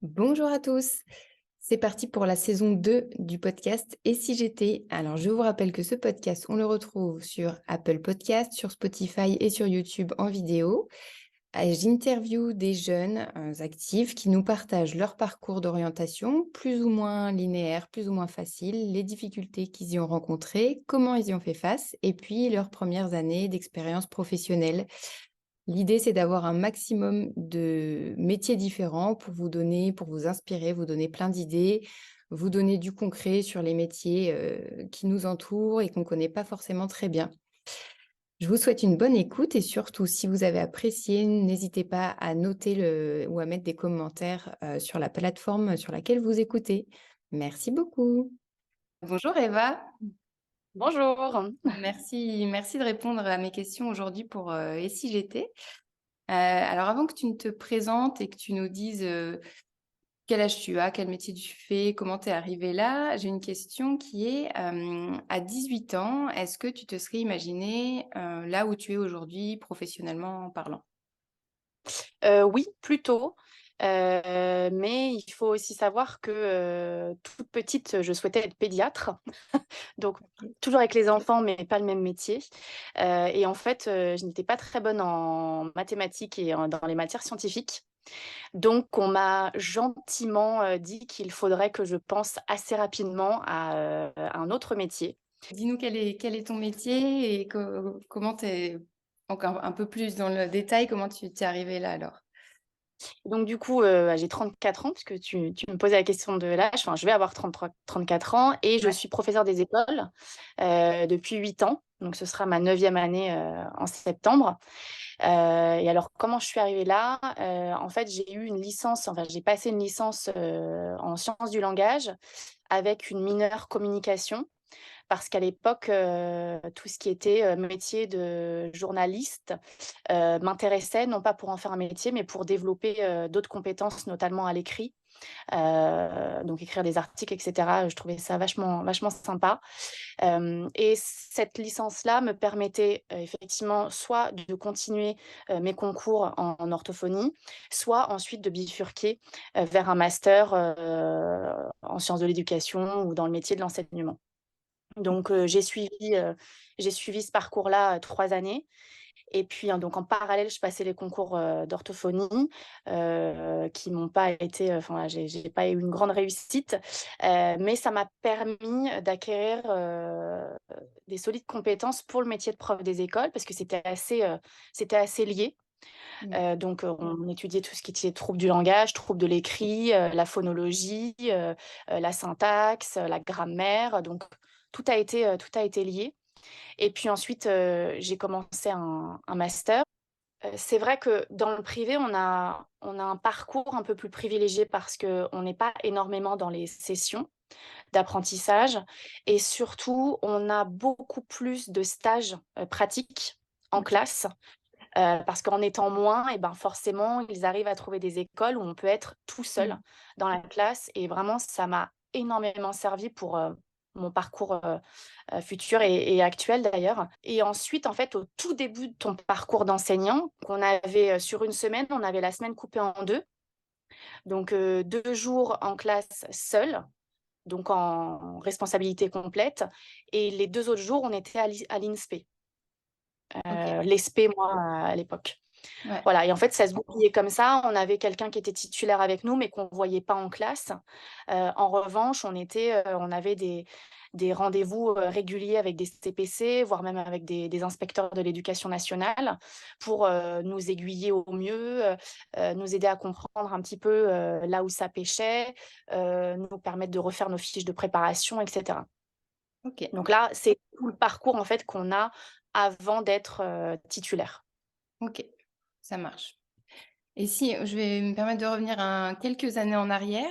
Bonjour à tous, c'est parti pour la saison 2 du podcast Et si j'étais? Alors je vous rappelle que ce podcast, on le retrouve sur Apple Podcast, sur Spotify et sur YouTube en vidéo. J'interviewe des jeunes actifs qui nous partagent leur parcours d'orientation, plus ou moins linéaire, plus ou moins facile, les difficultés qu'ils y ont rencontrées, comment ils y ont fait face, et puis leurs premières années d'expérience professionnelle. L'idée, c'est d'avoir un maximum de métiers différents pour vous donner, pour vous inspirer, vous donner plein d'idées, vous donner du concret sur les métiers qui nous entourent et qu'on ne connaît pas forcément très bien. Je vous souhaite une bonne écoute et surtout, si vous avez apprécié, n'hésitez pas à noter ou à mettre des commentaires sur la plateforme sur laquelle vous écoutez. Merci beaucoup. Bonjour Eva, Bonjour. merci de répondre à mes questions aujourd'hui pour Et si j'étais? Alors avant que tu ne te présentes et que tu nous dises, quel âge tu as, quel métier tu fais, comment tu es arrivé là, j'ai une question qui est, à 18 ans, est-ce que tu te serais imaginé là où tu es aujourd'hui professionnellement parlant? Oui, plutôt, mais il faut aussi savoir que, toute petite, je souhaitais être pédiatre, donc OK. toujours avec les enfants, mais pas le même métier, et en fait, je n'étais pas très bonne en mathématiques et dans les matières scientifiques, donc on m'a gentiment, dit qu'il faudrait que je pense assez rapidement à un autre métier. Dis-nous quel est ton métier et comment tu es encore un peu plus dans le détail, comment tu t'es arrivé là alors? Donc du coup, j'ai 34 ans puisque tu me posais la question de l'âge. Enfin, je vais avoir 34 ans et je Ouais. suis professeure des écoles, depuis 8 ans. Donc ce sera ma 9e année, en septembre. Et alors comment je suis arrivée là? En fait, j'ai passé une licence, en sciences du langage avec une mineure communication parce qu'à l'époque, tout ce qui était, métier de journaliste, m'intéressait, non pas pour en faire un métier, mais pour développer, d'autres compétences, notamment à l'écrit. Donc écrire des articles et cetera, je trouvais ça vachement sympa. Et cette licence-là me permettait, effectivement, soit de continuer, mes concours en orthophonie, soit ensuite de bifurquer, vers un master, en sciences de l'éducation ou dans le métier de l'enseignement. Donc j'ai suivi ce parcours-là, 3 années et puis, donc en parallèle, je passais les concours, d'orthophonie, qui m'ont pas été, enfin voilà, j'ai pas eu une grande réussite, mais ça m'a permis d'acquérir, des solides compétences pour le métier de prof des écoles parce que c'était assez lié. D'accord. Donc on étudiait tout ce qui était troubles du langage, troubles de l'écrit, la phonologie, la syntaxe, la grammaire, donc tout a été lié. Et puis ensuite, j'ai commencé un master. C'est vrai que dans le privé, on a un parcours un peu plus privilégié parce qu'on n'est pas énormément dans les sessions d'apprentissage et surtout, on a beaucoup plus de stages, pratiques en OK. classe, parce qu'en étant moins et ben, forcément, ils arrivent à trouver des écoles où on peut être tout seul Mmh. dans la classe et vraiment ça m'a énormément servi pour, mon parcours, futur et actuel d'ailleurs. Et ensuite, en fait, au tout début de ton parcours d'enseignant, qu'on avait, sur une semaine, on avait la semaine coupée en 2. Donc, 2 jours en classe seul, donc en responsabilité complète et les 2 autres jours, on était à l'INSPE, OK. l'ESPE moi, à l'époque. Ouais. Voilà et en fait, ça se goupillait comme ça. On avait quelqu'un qui était titulaire avec nous, mais qu'on ne voyait pas en classe. En revanche, on avait des rendez-vous, réguliers avec des CPC, voire même avec des inspecteurs de l'éducation nationale pour, nous aiguiller au mieux, nous aider à comprendre un petit peu, là où ça pêchait, nous permettre de refaire nos fiches de préparation et cetera. OK. Donc là, c'est tout le parcours en fait qu'on a avant d'être, titulaire. OK. Ça marche. Et si je vais me permettre de revenir à quelques années en arrière,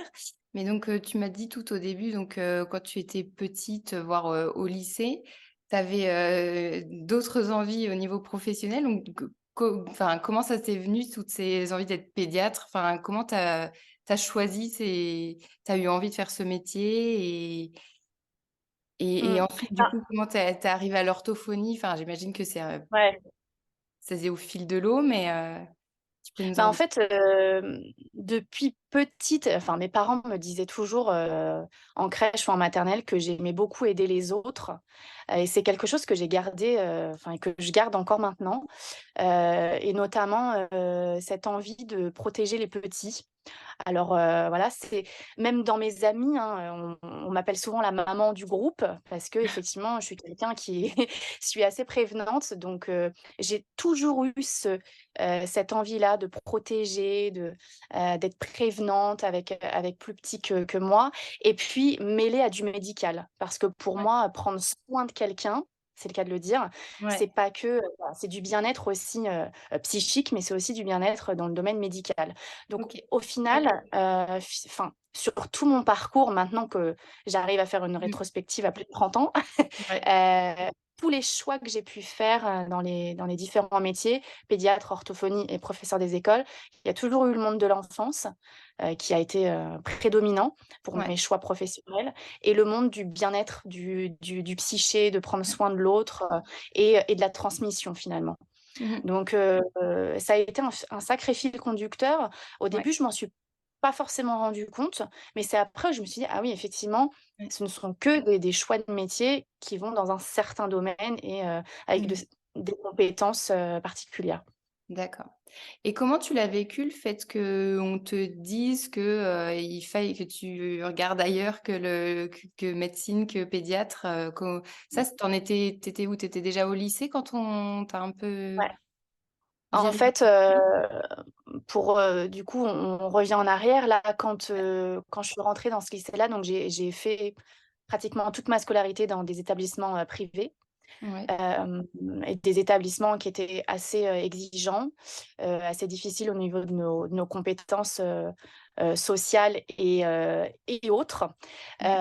mais donc tu m'as dit tout au début, donc quand tu étais petite, voire, au lycée, tu avais d'autres envies au niveau professionnel, donc enfin, comment ça t'est venu toutes ces envies d'être pédiatre? Enfin, comment tu as choisi tu as eu envie de faire ce métier et Mmh. ensuite du Ah, coup, comment tu es arrivée à l'orthophonie? Enfin, j'imagine que ouais. ça faisait au fil de l'eau, mais Tu peux nous Bah, en en dire? fait, depuis petite, enfin, mes parents me disaient toujours, en crèche ou en maternelle, que j'aimais beaucoup aider les autres, et c'est quelque chose que j'ai gardé, enfin, et que je garde encore maintenant, et notamment, cette envie de protéger les petits. Alors, voilà, c'est même dans mes amis, hein, on m'appelle souvent la maman du groupe parce qu'effectivement, je suis quelqu'un qui suis assez prévenante, donc j'ai toujours eu cette envie-là de protéger, d'être prévenante avec plus petit que moi, et puis mêlée à du médical. Parce que pour Ouais, moi, prendre soin de quelqu'un, c'est le cas de le dire, c'est ouais, pas que, voilà, c'est du bien-être aussi, psychique, mais c'est aussi du bien-être dans le domaine médical. Donc OK. au final, enfin, sur tout mon parcours, maintenant que j'arrive à faire une Mmh. rétrospective à plus de 30 ans, Ouais, heu, tous les choix que j'ai pu faire, dans les différents métiers, pédiatre, orthophonie et professeur des écoles, il y a toujours eu le monde de l'enfance, qui a été, prédominant pour ouais. mes choix professionnels, et le monde du bien-être, du psyché, de prendre soin de l'autre, et de la transmission finalement. Mmh mh. Donc ça a été un sacré fil conducteur. Au Ouais, début, je m'en suis pas forcément rendu compte, mais c'est après, je me suis dit: «Ah oui, effectivement, ouais. ce ne sont que des choix de métier qui vont dans un certain domaine, et avec Mmh. des compétences, particulières». D'accord, et comment tu l'as vécu le fait qu'on te dise que, il faille que tu regardes ailleurs que médecine, que pédiatre, co ça, c tu étais où? Tu étais déjà au lycée quand on t'a un peu Ouais. En dirigée? fait, pour, du coup, on revient en arrière là, quand je suis rentrée dans ce lycée-là, donc j'ai fait pratiquement toute ma scolarité dans des établissements, privés. Ouais, Hem Et des établissements qui étaient assez, exigeants, assez difficiles au niveau de nos compétences, sociales et autres. ouais,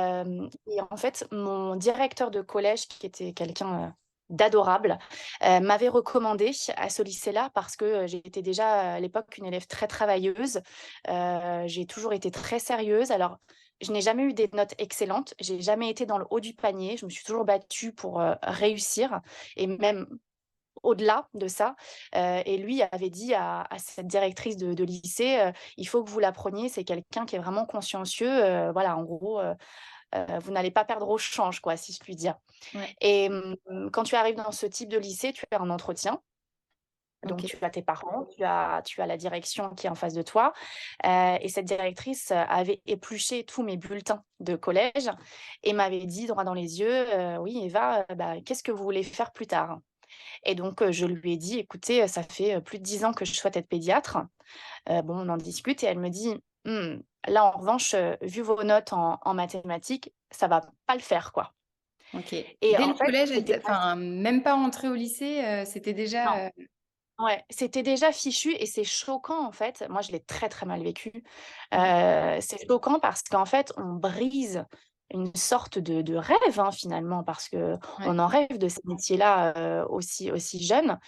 Et en fait, mon directeur de collège, qui était quelqu'un, d'adorable, m'avait recommandée à ce lycée-là parce que, j'étais déjà à l'époque une élève très travailleuse. J'ai toujours été très sérieuse. Alors, je n'ai jamais eu des notes excellentes, j'ai jamais été dans le haut du panier, je me suis toujours battue pour, réussir, et ouais. même au-delà de ça, et lui avait dit à cette directrice de lycée, «Il faut que vous la preniez, c'est quelqu'un qui est vraiment consciencieux, voilà, en gros, vous n'allez pas perdre au change, quoi, si je puis dire». Ouais, Et quand tu arrives dans ce type de lycée, tu as un entretien. Donc OK. tu as tes parents, tu as la direction qui est en face de toi, et cette directrice, avait épluché tous mes bulletins de collège et m'avait dit droit dans les yeux: «Oui, Eva, bah, qu'est-ce que vous voulez faire plus tard?» Et donc je lui ai dit: «Écoutez, ça fait, plus de 10 ans que je souhaite être pédiatre». Bon, on en discute et elle me dit: «Mmh, là, en revanche, vu vos notes en mathématiques, ça va pas le faire, quoi». OK. Et Dès en le fait, collège, elle c'était t'a enfin, même pas entrée au lycée, c'était non. déjà, Ouais, c'était déjà fichu et c'est choquant, en fait. Moi, je l'ai très, très mal vécu. ouais, C'est choquant parce qu'en fait, on brise une sorte de rêve, hein, finalement, parce ouais, qu'on en rêve de ces métiers-là, aussi jeunes,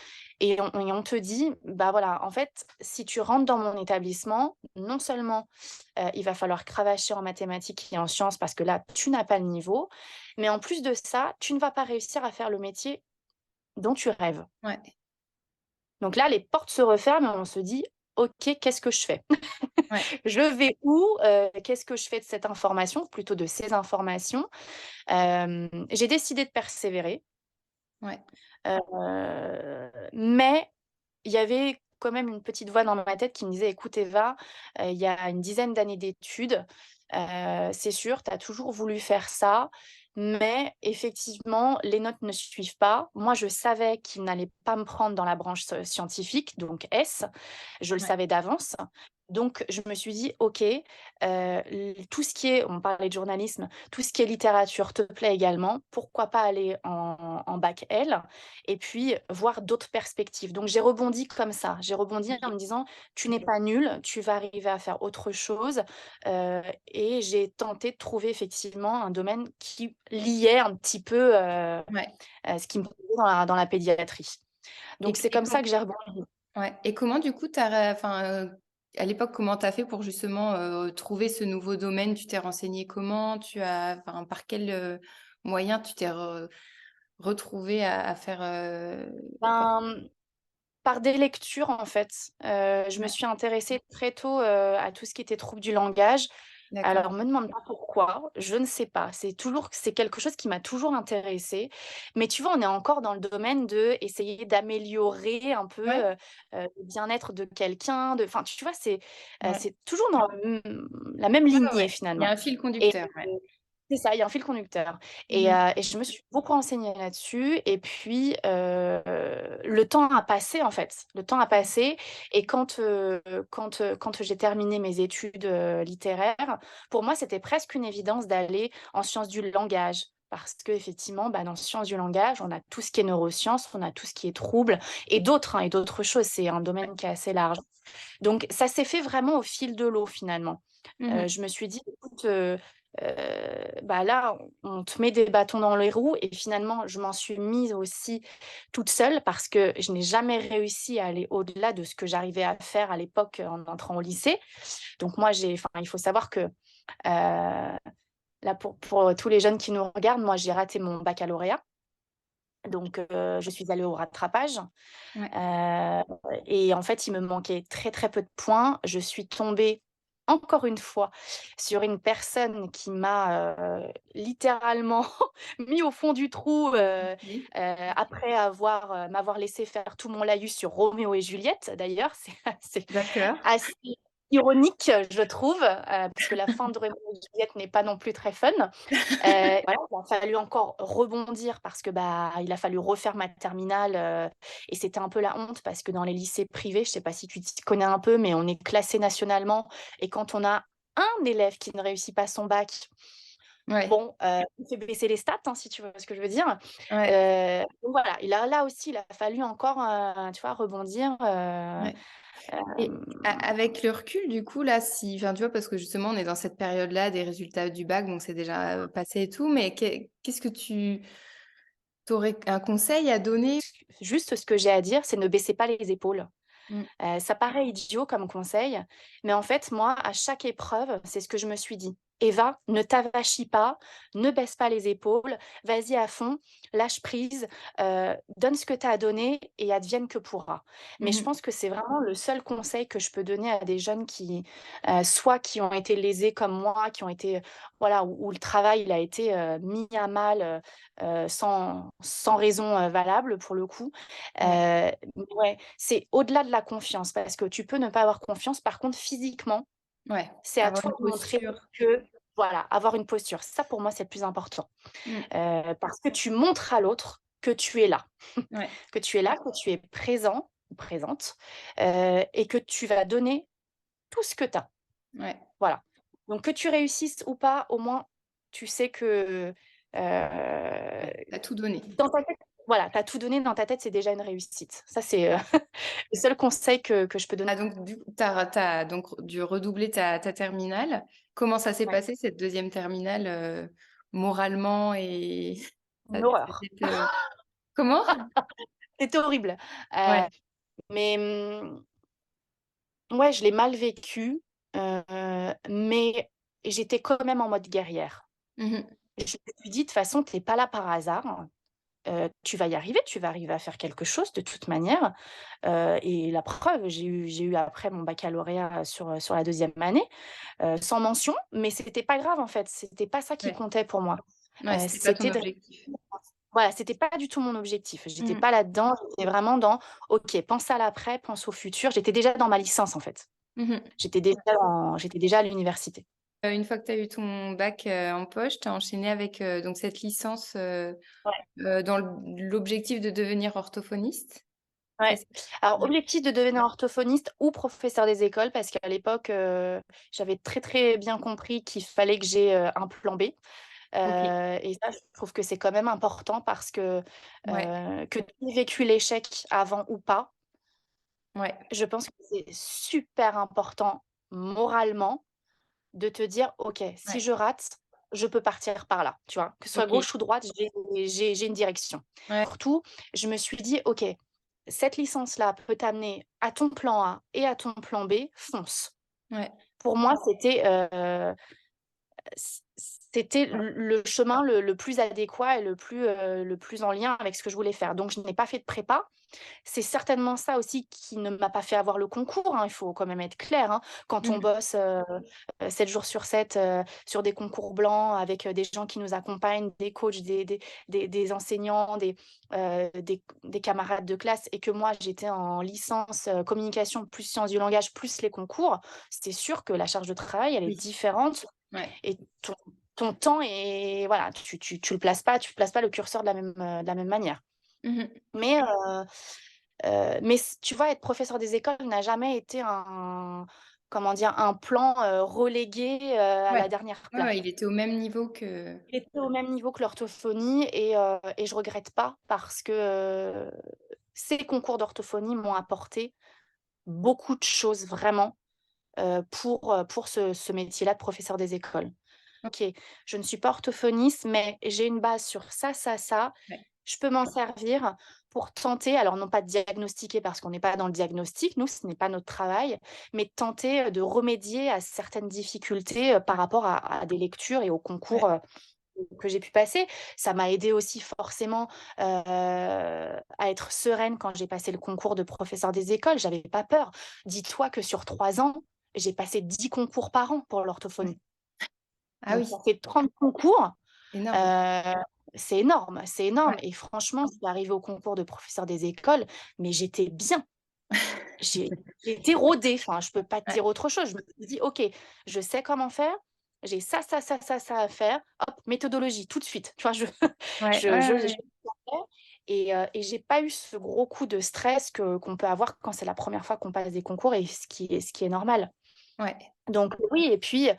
et on te dit: «Bah, voilà, en fait, si tu rentres dans mon établissement, non seulement, il va falloir cravacher en mathématiques et en sciences parce que là, tu n'as pas le niveau, mais en plus de ça, tu ne vas pas réussir à faire le métier dont tu rêves». ouais, Donc là, les portes se referment et on se dit: «OK, qu'est-ce que je fais? ouais, Je vais où? Qu'est-ce que je fais de cette information?» Plutôt de ces informations. J'ai décidé de persévérer, ouais, mais il y avait quand même une petite voix dans ma tête qui me disait: «Écoute Eva, il y a une dizaine d'années d'études, c'est sûr, tu as toujours voulu faire ça, mais effectivement, les notes ne suivent pas». Moi, je savais qu'ils n'allaient pas me prendre dans la branche scientifique, donc S, je le ouais. savais d'avance. Donc je me suis dit: «OK, l tout ce qui est» on parlait de journalisme, «tout ce qui est littérature te plaît également, pourquoi pas aller en bac L et puis voir d'autres perspectives». Donc j'ai rebondi comme ça. J'ai rebondi en OK. me disant: «Tu n'es pas nulle, tu vas arriver à faire autre chose», et j'ai tenté de trouver effectivement un domaine qui liait un petit peu, Ouais, ce qui me plaisait dans la pédiatrie. et Donc q c'est et comme ça com que j'ai rebondi. ouais, et comment du coup tu as enfin, à l'époque, comment tu as fait pour justement, trouver ce nouveau domaine? Tu t'es renseignée comment? Tu as enfin, par quel, moyen tu t'es retrouvée à faire, Ben Par des lectures, en fait. Je me Ouais, suis intéressée très tôt, à tout ce qui était troubles du langage. d'accord. Alors, me demande pas pourquoi, je ne sais pas. C'est quelque chose qui m'a toujours intéressée. Mais tu vois, on est encore dans le domaine de essayer d'améliorer un peu, Ouais, le bien-être de quelqu'un, enfin, tu vois, ouais. c'est toujours dans la même Ouais, ouais, lignée ouais. Il y a finalement. un fil Et conducteur, ouais. c'est ça, il y a un fil conducteur Mmh. et je me suis beaucoup renseignée là-dessus et puis, le temps a passé, en fait. Le temps a Ouais. passé et quand j'ai terminé mes études, littéraires, pour moi, c'était presque une évidence d'aller en sciences du langage parce qu'effectivement, bah, dans sciences du langage, on a tout ce qui est neurosciences, on a tout ce qui est troubles et d'autres, hein, et d'autres choses. C'est un domaine qui est assez large. Donc ça s'est fait vraiment au fil de l'eau, finalement. Mmh. Je me suis dit: «Écoute, bah, là, on te met des bâtons dans les roues» et finalement, je m'en suis mise aussi toute seule parce que je n'ai jamais réussi à aller au-delà de ce que j'arrivais à faire à l'époque, en entrant au lycée. Donc moi, il faut savoir que, là, pour tous les jeunes qui nous regardent, moi, j'ai raté mon baccalauréat. Donc je suis allée au rattrapage. Ouais. Heu et en fait, il me manquait très, très peu de points. Je suis tombée, encore une fois, sur une personne qui m'a, littéralement mis au fond du trou, OK. après m'avoir laissé faire tout mon laïus sur Roméo et Juliette. D'ailleurs, c'est D'accord. assez ironique, je trouve, parce que la fin de Roméo et Juliette n'est pas non plus très fun. Voilà, il a fallu encore rebondir parce que, bah, il a fallu refaire ma terminale, et c'était un peu la honte parce que dans les lycées privés, je sais pas si tu t'y connais un peu, mais on est classé nationalement et quand on a un élève qui ne réussit pas son bac, Ouais, bon, on fait baisser les stats, hein, si tu vois ce que je veux dire. ouais, Donc voilà, là aussi, il a fallu encore, tu vois, rebondir, ouais. Et hem avec le recul, du coup, là, si enfin, tu vois, parce que justement, on est dans cette période-là des résultats du bac, donc c'est déjà, passé et tout, mais qu'est-ce que tu aurais un conseil à donner? juste ce que j'ai à dire, c'est ne baissez pas les épaules. Mmh. Ça paraît idiot comme conseil, mais en fait, moi, à chaque épreuve, c'est ce que je me suis dit: «Eva, ne t'avachis pas, ne baisse pas les épaules, vas-y à fond, lâche prise, donne ce que tu as à donner et advienne que pourra». Mais Mmh je mh. pense que c'est vraiment le seul conseil que je peux donner à des jeunes qui, soit qui ont été lésés comme moi, qui ont été, voilà, où le travail, il a été, mis à mal, sans raison, valable pour le coup. Ouais, Ouais, c'est au-delà de la confiance parce que tu peux ne pas avoir confiance. Par contre, physiquement, ouais, c'est à avoir toi une de montrer posture. que voilà, avoir une posture. Ça, pour moi, c'est le plus important, Mmh. parce que tu montres à l'autre que tu es là, Ouais, que tu es là, que tu es présent ou présente, et que tu vas donner tout ce que tu as. ouais, Voilà. Donc que tu réussisses ou pas, au moins, tu sais que, ouais, tu as tout donné. dans ta tête voilà, tu as tout donné dans ta tête, c'est déjà une réussite. Ça, c'est, le seul conseil que je peux donner. Ah donc du coup, tu as donc dû redoubler ta terminale. Comment ça s'est Ouais, passé cette deuxième terminale, moralement et ça une ça horreur. t'est, comment? C'était horrible. Heu, Ouais. mais, ouais, je l'ai mal vécu, mais j'étais quand même en mode guerrière. Mmh mh. Je me suis dit: «De toute façon, tu es pas là par hasard, tu vas y arriver, tu vas arriver à faire quelque chose de toute manière». Et la preuve, j'ai eu après mon baccalauréat sur la deuxième année, sans mention, mais c'était pas grave en fait, c'était pas ça qui Ouais. comptait pour moi. Ouais, c'était pas ton C'était de objectif. Voilà, c'était pas du tout mon objectif. J'étais Mmh. pas là-dedans, j'étais vraiment dans: «OK, pense à l'après, pense au futur». J'étais déjà dans ma licence, en fait. Mmh mh. J'étais déjà à l'université. Une fois que tu as eu ton bac, en poche, tu as enchaîné avec, donc cette licence, Ouais, dans l'objectif de devenir orthophoniste, c'est ouais. ça? Alors, Ouais. objectif de devenir orthophoniste ou professeur des écoles parce qu'à l'époque, j'avais très, très bien compris qu'il fallait que j'ai, un plan B. OK. Et ça, je trouve que c'est quand même important parce Ouais, que tu aies vécu l'échec avant ou pas, ouais, je pense que c'est super important moralement de te dire: «OK, si ouais. je rate, je peux partir par là», tu vois? Que ce soit OK. gauche ou droite, j'ai une direction. Ouais, Surtout, je me suis dit: «OK, cette licence-là peut t'amener à ton plan A et à ton plan B, fonce». ouais. Pour moi, c'était, c'était Ouais. le chemin le plus adéquat et le plus en lien avec ce que je voulais faire. Donc je n'ai pas fait de prépa. C'est certainement ça aussi qui ne m'a pas fait avoir le concours, hein, il faut quand même être clair, hein. Quand on Mmh. bosse, 7 jours sur 7, sur des concours blancs avec, des gens qui nous accompagnent, des coachs, des enseignants, des camarades de classe et que moi j'étais en licence, communication plus sciences du langage plus les concours, c'est sûr que la charge de travail, elle est Oui. différente Ouais. et ton temps est voilà, tu places pas le curseur de la même manière. Mmh. Mais tu vois, être professeur des écoles n'a jamais été un comment dire? Un plan, relégué, à Ouais. la dernière Ouais, place. ouais, il était au même niveau que Il était au même niveau que l'orthophonie et je regrette pas parce que, ces concours d'orthophonie m'ont apporté beaucoup de choses vraiment, pour ce métier-là de professeur des écoles. OK, je ne suis pas orthophoniste, mais j'ai une base sur ça, ça, ça. ouais. Je peux m'en servir pour tenter, alors non pas de diagnostiquer parce qu'on n'est pas dans le diagnostic, nous, ce n'est pas notre travail, mais de tenter, de remédier à certaines difficultés, par rapport à des lectures et aux concours, Ouais. que j'ai pu passer. Ça m'a aidé aussi forcément, à être sereine quand j'ai passé le concours de professeur des écoles, j'avais pas peur. Dis-toi que sur 3 ans, j'ai passé 10 concours par an pour Ouais. l'orthophonie. Ah Donc oui, ça fait 30 concours, énorme. heu, c'est énorme Ouais. et franchement, je suis arrivée au concours de professeur des écoles, mais j'étais bien. J'ai j'étais rodée, enfin, je peux pas te Ouais. dire autre chose. Je me suis dit: «OK, je sais comment faire, j'ai ça, ça, ça, ça, ça à faire, hop, méthodologie tout de suite». Tu vois? Je Ouais, ouais, je ouais, et j'ai pas eu ce gros coup de stress qu'on peut avoir quand c'est la première fois qu'on passe des concours et ce qui est normal. ouais. Donc oui et puis,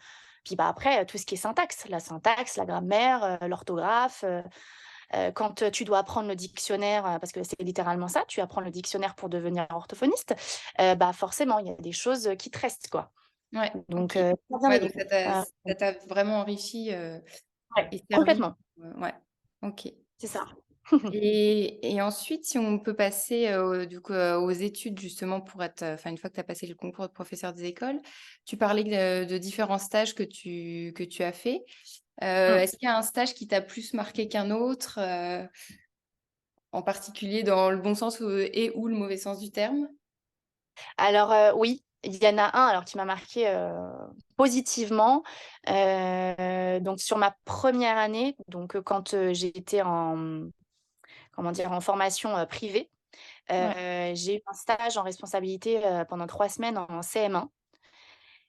bah, après, tout ce qui est syntaxe, la grammaire, l'orthographe, quand, tu dois apprendre le dictionnaire, parce que c'est littéralement ça, tu apprends le dictionnaire pour devenir orthophoniste, bah, forcément, il y a des choses, qui te restent, quoi. Ouais, Donc OK. ça a bien Ouais, aidé. donc ça t'a Heu, ça t'a vraiment enrichi, ouais, et servi, complètement, ouais, OK. c'est ça. Et ensuite, si on peut passer, du coup, aux études justement pour être, enfin, une fois que tu as passé le concours de professeur des écoles, tu parlais de différents stages que tu as fait. Mmh. Est-ce qu'il y a un stage qui t'a plus marqué qu'un autre, en particulier dans le bon sens ou le mauvais sens du terme? Alors, oui, il y en a un alors qui m'a marqué positivement. Donc sur ma première année, donc, quand, j'étais en, comment dire? En formation, privée, Ouais, j'ai eu un stage en responsabilité, pendant 3 semaines en CM1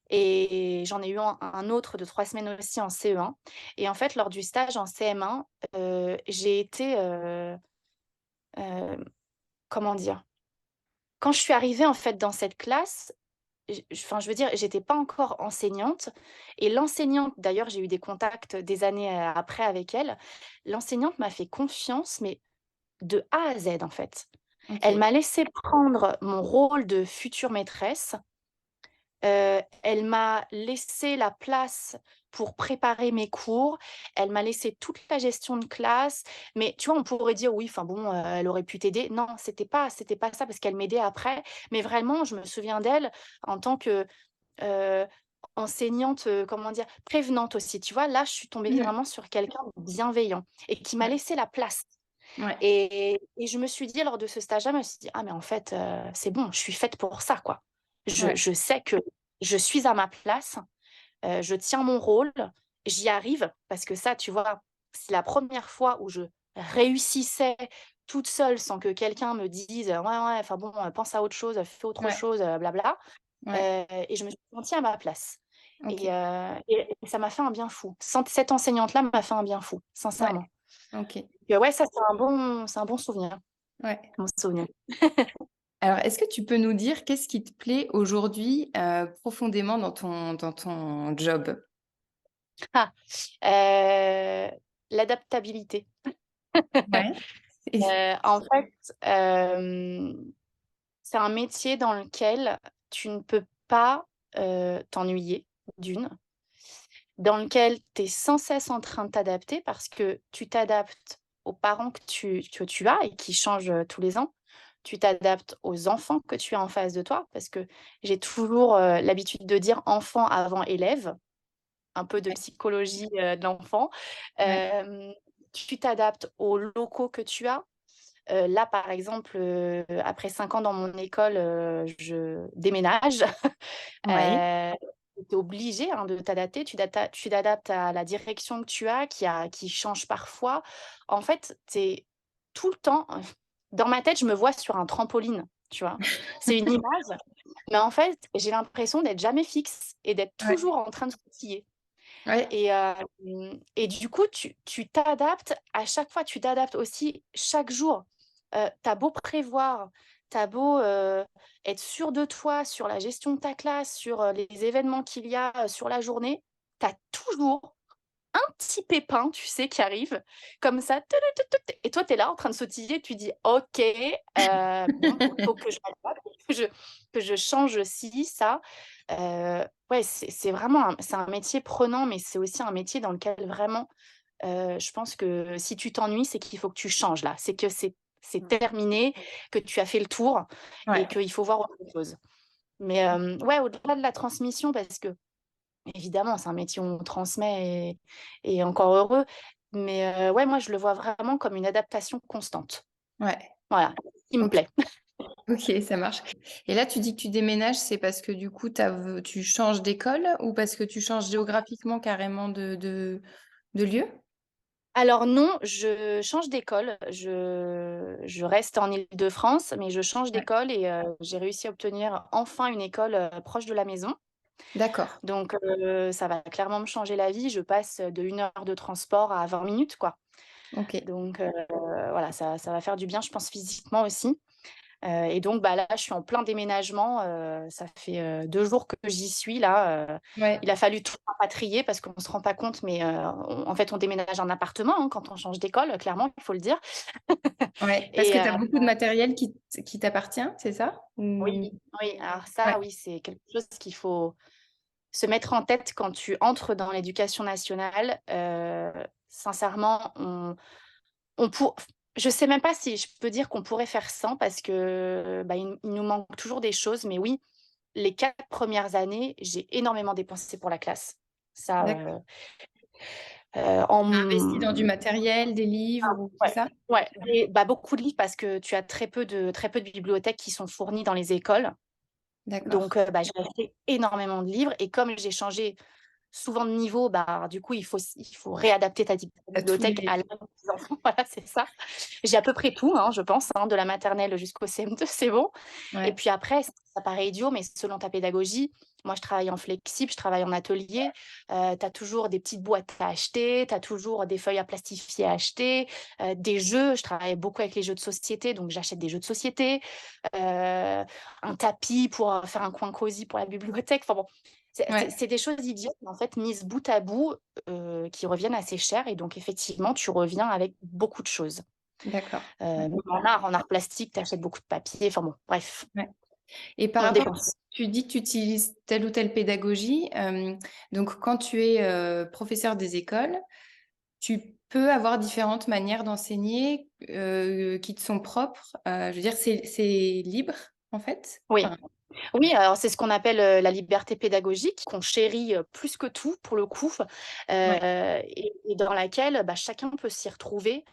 et j'en ai eu un autre de 3 semaines aussi en CE1 et en fait, lors du stage en CM1, j'ai été, hem, comment dire? Quand je suis arrivée, en fait, dans cette classe, enfin, je veux dire, j'étais pas encore enseignante et l'enseignante d'ailleurs, j'ai eu des contacts des années, après avec elle. L'enseignante m'a fait confiance, mais de A à Z, en fait. Elle OK. m'a laissé prendre mon rôle de future maîtresse. Elle m'a laissé la place pour préparer mes cours. Elle m'a laissé toute la gestion de classe. Mais tu vois, on pourrait dire: «Oui, enfin bon, elle aurait pu t'aider». Non, c'était pas ça parce qu'elle m'aidait après. Mais vraiment, je me souviens d'elle en tant que, heu, enseignante, comment dire? Prévenante aussi, tu vois? Là, je suis tombée Mmh. vraiment sur quelqu'un de bienveillant et qui m'a Ouais, laissé la place. ouais, Et je me suis dit lors de ce stage-là, je me suis dit: «Ah mais en fait, c'est bon, je suis faite pour ça, quoi. Je ouais, je sais que je suis à ma place, je tiens mon rôle, j'y arrive». Parce que ça, tu vois, c'est la première fois où je réussissais toute seule sans que quelqu'un me dise: «Ouais, ouais, enfin bon, pense à autre chose, fais autre ouais, chose, blabla». ouais. Et je me suis sentie à ma place OK. et ça m'a fait un bien fou. Cette enseignante-là m'a fait un bien fou, Ouais, sincèrement. OK. Et ouais, ça, c'est un bon souvenir. Ouais. Bon souvenir. Alors, est-ce que tu peux nous dire qu'est-ce qui te plaît aujourd'hui, profondément dans ton job? Ah, heu, l'adaptabilité. Ouais. Et En fait, c'est un métier dans lequel tu ne peux pas, t'ennuyer, d'une, dans lequel tu es sans cesse en train de t'adapter parce que tu t'adaptes aux parents que tu as et qui changent, tous les ans. Tu t'adaptes aux enfants que tu as en face de toi parce que j'ai toujours, l'habitude de dire: «Enfant avant élève». un peu de Ouais, psychologie, de l'enfant. ouais, Tu t'adaptes aux locaux que tu as. Là, par exemple, après 5 ans dans mon école, je déménage. ouais, Tu es obligé, hein, de t'adapter. Tu t'adaptes à la direction que tu as, qui change parfois. En fait, tu es tout le temps dans ma tête, je me vois sur un trampoline, tu vois? C'est une image, mais en fait, j'ai l'impression d'être jamais fixe et d'être ouais, toujours en train de sautiller. ouais, Et du coup, tu t'adaptes à chaque fois, tu t'adaptes aussi chaque jour. Tu as beau prévoir, tu as beau, être sûr de toi sur la gestion de ta classe, sur, les événements qu'il y a, sur la journée, tu as toujours un petit pépin, tu sais, qui arrive comme ça, et toi, tu es là en train de sautiller, tu dis: «OK, bon, il faut que je m'adapte, que je change ci, ça». Ouais, c'est vraiment c'est un métier prenant, mais c'est aussi un métier dans lequel vraiment, je pense que si tu t'ennuies, c'est qu'il faut que tu changes là. C'est que c'est terminé, que tu as fait le tour et ouais, qu'il faut voir autre chose. Mais, ouais, au-delà de la transmission, parce que évidemment, c'est un métier où on transmet et encore heureux. Mais, ouais, moi, je le vois vraiment comme une adaptation constante. ouais. Voilà, qui me OK, plaît. OK, ça marche. Et là, tu dis que tu déménages, c'est parce que du coup, tu changes d'école ou parce que tu changes géographiquement carrément de lieu? Alors non, je change d'école. Je reste en Île-de-France, mais je change Ouais. d'école et j'ai réussi à obtenir enfin une école, proche de la maison. D'accord. Donc ça va clairement me changer la vie. Je passe de 1 heure de transport à 20 minutes, quoi. OK. Donc voilà, ça va faire du bien, je pense, physiquement aussi. Et donc bah, là, je suis en plein déménagement, ça fait, 2 jours que j'y suis là, Ouais, il a fallu tout rapatrier parce qu'on se rend pas compte, mais en fait, on déménage en appartement, hein, quand on change d'école, clairement, il faut le dire. ouais. Parce Et que tu as beaucoup de matériel qui t'appartient, c'est ça? oui, Ou oui, alors ouais, ça, oui, c'est quelque chose qu'il faut se mettre en tête quand tu entres dans l'éducation nationale. Sincèrement, on pour je sais même pas si je peux dire qu'on pourrait faire sans parce que, bah, il nous manque toujours des choses. Mais oui, les 4 premières années, j'ai énormément dépensé pour la classe. Ça, d'accord. en Tu as investi dans du matériel, des livres ou c'est ouais, ça? ouais, et bah, beaucoup de livres parce que tu as très peu de bibliothèques qui sont fournies dans les écoles. D'accord. Donc bah, j'ai acheté énormément de livres et comme j'ai changé souvent de niveau, bah, du coup, il faut réadapter ta Tu tous bibliothèque les à l'âge des enfants. Voilà, c'est ça. J'ai à peu près tout, hein, je pense, hein, de la maternelle jusqu'au CM2, c'est bon. Et ouais, puis après, ça paraît idiot, mais selon ta pédagogie, moi, je travaille en flexible, je travaille en atelier, tu as toujours des petites boîtes à acheter, tu as toujours des feuilles à plastifier à acheter, des jeux. Je travaille beaucoup avec les jeux de société, donc j'achète des jeux de société, un tapis pour, faire un coin cosy pour la bibliothèque. Enfin bon, ouais, c'est des choses idiotes, mais en fait, mises bout à bout, qui reviennent assez cher et donc effectivement, tu reviens avec beaucoup de choses. d'accord. Ouais, Même en art plastique, tu achètes beaucoup de papier, enfin bon, bref, ouais. Et par on rapport, dépense. tu dis que tu utilises telle ou telle pédagogie, donc quand tu es, professeur des écoles, tu peux avoir différentes manières d'enseigner, qui te sont propres? Je veux dire, c'est libre, en fait? Oui. Enfin, Oui, alors c'est ce qu'on appelle, la liberté pédagogique, qu'on chérit, plus que tout pour le coup, ouais. et dans laquelle, bah, chacun peut s'y retrouver,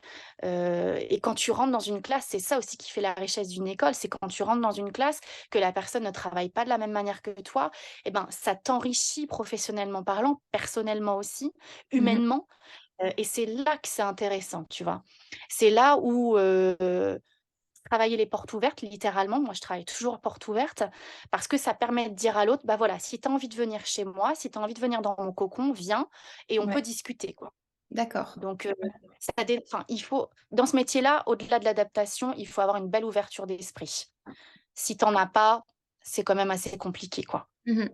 et quand tu rentres dans une classe, c'est ça aussi qui fait la richesse d'une école, c'est quand tu rentres dans une classe, que la personne ne travaille pas de la même manière que toi, et ben, ça t'enrichit professionnellement parlant, personnellement aussi, Mmh. humainement, et c'est là que c'est intéressant, tu vois? C'est là où, travailler les portes ouvertes, littéralement. Moi, je travaille toujours portes ouvertes parce que ça permet de dire à l'autre: «Bah, voilà, si tu as envie de venir chez moi, si tu as envie de venir dans mon cocon, viens et on Ouais, peut discuter, quoi». d'accord. Donc il faut dans ce métier-là, au-delà de l'adaptation, il faut avoir une belle ouverture d'esprit. Si tu en as pas, c'est quand même assez compliqué, quoi. Mmh.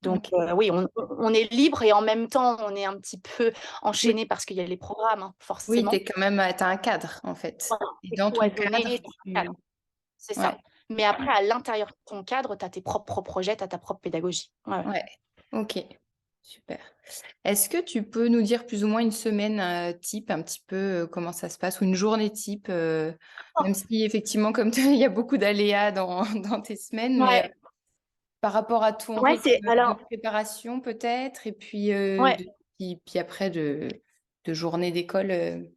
Donc OK. oui, on est libre et en même temps, on est un petit peu Oui, enchaîné parce qu'il y a les programmes, hein, oui, tu forcément. es quand même, tu as un cadre, en fait. Voilà, Et c'est dans ton cadre, cloisonné, tu as un cadre. tu C'est ça. ouais, Mais après, à l'intérieur de ton cadre, tu as tes propres projets, tu as ta propre pédagogie. Ouais, ouais. ouais. OK, super. Est-ce que tu peux nous dire plus ou moins une semaine, type, un petit peu, comment ça se passe ou une journée type, même si effectivement comme tu il y a beaucoup d'aléas dans dans tes semaines, mais, Ouais. par rapport à ton Ouais, rythme c'est de alors préparation peut-être et puis, ouais. puis après de journée d'école,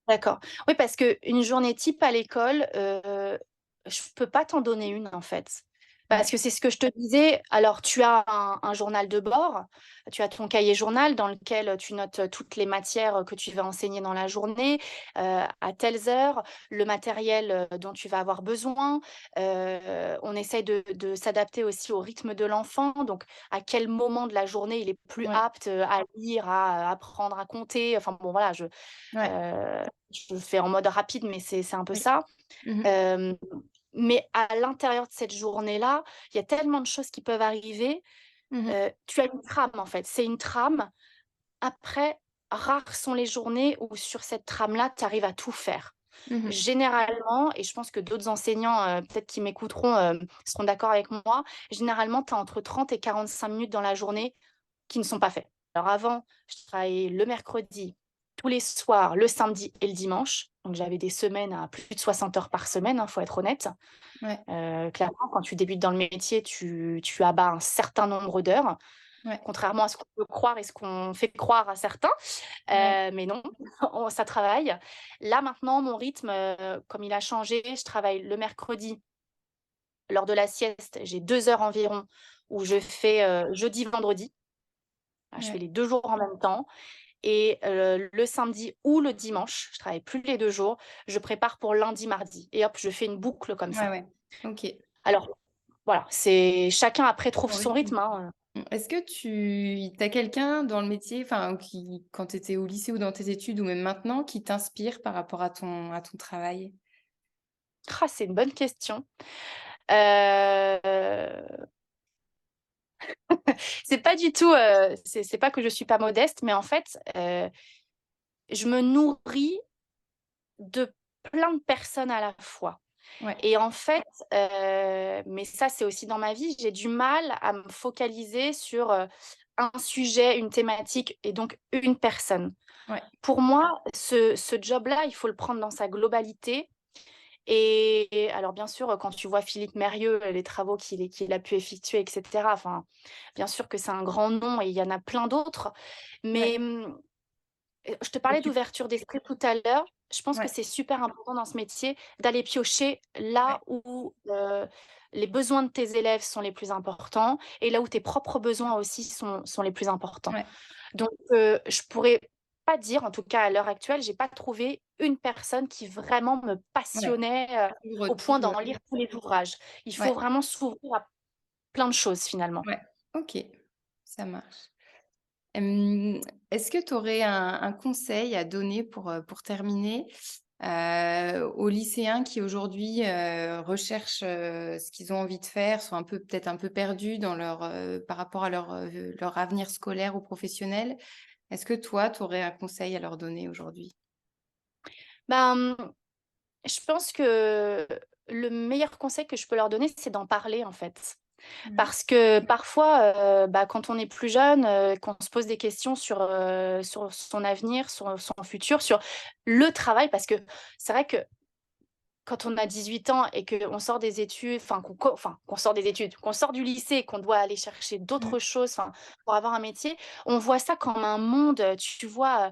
D'accord. Oui, parce qu'une journée type à l'école, je peux pas t'en donner une, en fait. Parce ouais, que c'est ce que je te disais, alors tu as un journal de bord, tu as ton cahier journal dans lequel tu notes, toutes les matières, que tu vas enseigner dans la journée, à telles heures, le matériel, dont tu vas avoir besoin. On essaye de s'adapter aussi au rythme de l'enfant, donc à quel moment de la journée il est plus ouais, apte, à lire, à apprendre à compter. Enfin bon, voilà, ouais, je le fais en mode rapide, mais c'est un peu oui. ça. Mmh mh. Hem, mais à l'intérieur de cette journée-là, il y a tellement de choses qui peuvent arriver. Mmh mh. Tu as une trame, en fait, c'est une trame. Après, rares sont les journées où sur cette trame-là, tu arrives à tout faire. Mmh mh. Généralement, et je pense que d'autres enseignants, peut-être qui m'écouteront, seront d'accord avec moi, généralement, tu as entre 30 et 45 minutes dans la journée qui ne sont pas faits. Alors avant, je travaillais le mercredi, tous les soirs, le samedi et le dimanche. Donc j'avais des semaines à plus de 60 heures par semaine, hein, faut être honnête. Ouais, Clairement, quand tu débutes dans le métier, tu abats un certain nombre d'heures, ouais, contrairement à ce qu'on peut croire et ce qu'on fait croire à certains. ouais. Mais non, ça travaille. Là maintenant, mon rythme, comme il a changé, je travaille le mercredi lors de la sieste, j'ai 2 heures environ où je fais, jeudi, vendredi. Je fais Ouais. les 2 jours en même temps. Et le samedi ou le dimanche, je travaille plus les 2 jours, je prépare pour lundi, mardi et hop, je fais une boucle comme Ouais, ça. ouais. OK. Alors voilà, c'est chacun après trouve Ton son rythme. rythme, hein. Est-ce que tu as quelqu'un dans le métier, enfin, qui quand tu étais au lycée ou dans tes études ou même maintenant, qui t'inspire par rapport à ton travail? Ah, c'est une bonne question. Heu, c'est pas du tout, c'est pas que je suis pas modeste, mais en fait, je me nourris de plein de personnes à la fois. Ouais, Et en fait, mais ça, c'est aussi dans ma vie, j'ai du mal à me focaliser sur, un sujet, une thématique et donc une personne. ouais. Pour moi, ce job-là, il faut le prendre dans sa globalité. Et alors bien sûr, quand tu vois Philippe Mérieux, les travaux qu'il a pu effectuer et cetera, enfin, bien sûr que c'est un grand nom et il y en a plein d'autres. Mais, Ouais. je te Et parlais tu d'ouverture d'esprit tout à l'heure. Je pense que ouais, c'est super important dans ce métier d'aller piocher là ouais, où, les besoins de tes élèves sont les plus importants et là où tes propres besoins aussi sont les plus importants. ouais, Donc, je pourrais pas dire, en tout cas à l'heure actuelle, j'ai pas trouvé une personne qui vraiment me ouais. passionnait, Ouvre au tout, point d'en lire tous les ouvrages. Il faut ouais, vraiment s'ouvrir à plein de choses finalement. ouais. OK, ça marche. Est-ce que tu aurais un conseil à donner pour terminer, aux lycéens qui aujourd'hui, recherchent, ce qu'ils ont envie de faire, sont un peu peut-être un peu perdus dans leur, par rapport à leur avenir scolaire ou professionnel? Est-ce que toi, tu aurais un conseil à leur donner aujourd'hui? Ben, je pense que le meilleur conseil que je peux leur donner, c'est d'en parler en fait. Ouais. Parce que parfois, bah, quand on est plus jeune, qu'on se pose des questions sur son avenir, sur son futur, sur le travail, parce que c'est vrai que quand on a 18 ans et qu'on sort des études, qu'on sort des études, qu'on sort du lycée et qu'on doit aller chercher Mmh. d'autres choses, enfin, pour avoir un métier, on voit ça comme un monde, tu vois,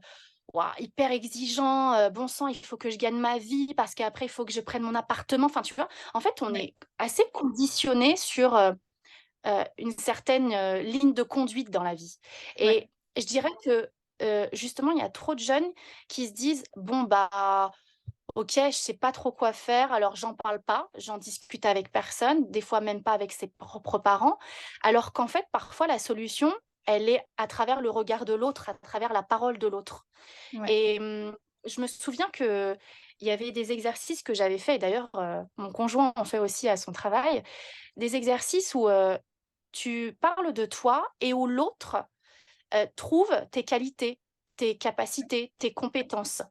waouh, hyper exigeant, bon sang, il faut que je gagne ma vie parce qu'après il faut que je prenne mon appartement, enfin, tu vois? En fait, on Ouais, est assez conditionné sur, une certaine, ligne de conduite dans la vie. ouais, Et je dirais que, justement, il y a trop de jeunes qui se disent: «Bon, bah, OK, je sais pas trop quoi faire, alors j'en parle pas, j'en discute avec personne», des fois même pas avec ses propres parents. Alors qu'en fait, parfois, la solution, elle est à travers le regard de l'autre, à travers la parole de l'autre. ouais, Et je me souviens qu'il y avait des exercices que j'avais faits et d'ailleurs, mon conjoint en fait aussi à son travail. Des exercices où, tu parles de toi et où l'autre, trouve tes qualités, tes capacités, tes compétences.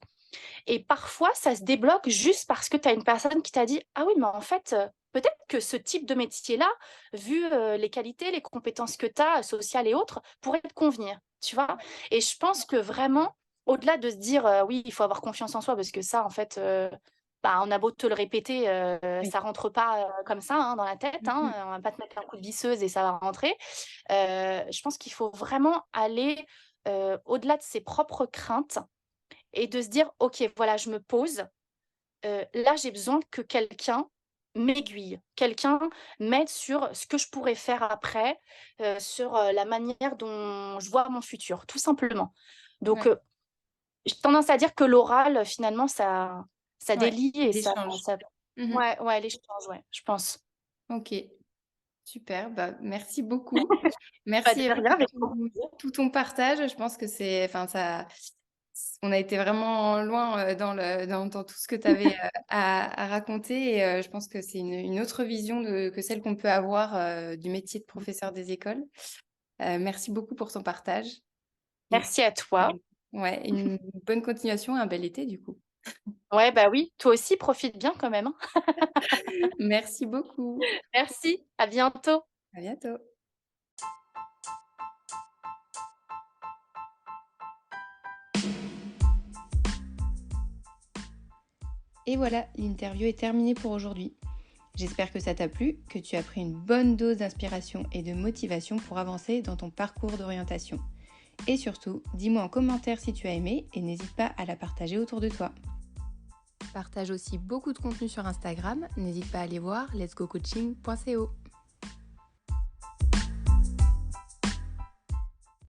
Et parfois, ça se débloque juste parce que tu as une personne qui t'a dit: «Ah oui, mais en fait, peut-être que ce type de métier-là, vu, les qualités, les compétences que tu as, sociales et autres, pourrait te convenir», tu vois? Et je pense que vraiment, au-delà de se dire, «Oui, il faut avoir confiance en soi», parce que ça, en fait, on a beau te le répéter, Oui. ça rentre pas, comme ça, hein, dans la tête, Mmh mh. on va pas te mettre un coup de visseuse et ça va rentrer. Je pense qu'il faut vraiment aller, au-delà de ses propres craintes et de se dire: «OK, voilà, je me pose, là, j'ai besoin que quelqu'un m'aiguille, quelqu'un m'aide sur ce que je pourrais faire après, sur, la manière dont je vois mon futur», tout simplement. Donc, Ouais, j'ai tendance à dire que l'oral, finalement, ça ouais, délie et d'échange. ça Mmh mh. ouais, l'échange, ouais, je pense. OK, super, bah, merci beaucoup. Bah, de Merci, rien, pour avec grand tout plaisir. tout ton partage. Je pense que c'est enfin ça on a été vraiment loin, dans tout ce que tu avais, à raconter et je pense que c'est une autre vision que celle qu'on peut avoir, du métier de professeur des écoles. Merci beaucoup pour ton partage et Merci à toi. puis ouais, une bonne continuation, un bel été du coup. Ouais, bah, oui, toi aussi profite bien quand même, hein. Merci beaucoup. Merci, à bientôt. À bientôt. Et voilà, l'interview est terminée pour aujourd'hui. J'espère que ça t'a plu, que tu as pris une bonne dose d'inspiration et de motivation pour avancer dans ton parcours d'orientation. Et surtout, dis-moi en commentaire si tu as aimé et n'hésite pas à la partager autour de toi. Partage aussi beaucoup de contenu sur Instagram, n'hésite pas à aller voir letsgocoaching.co.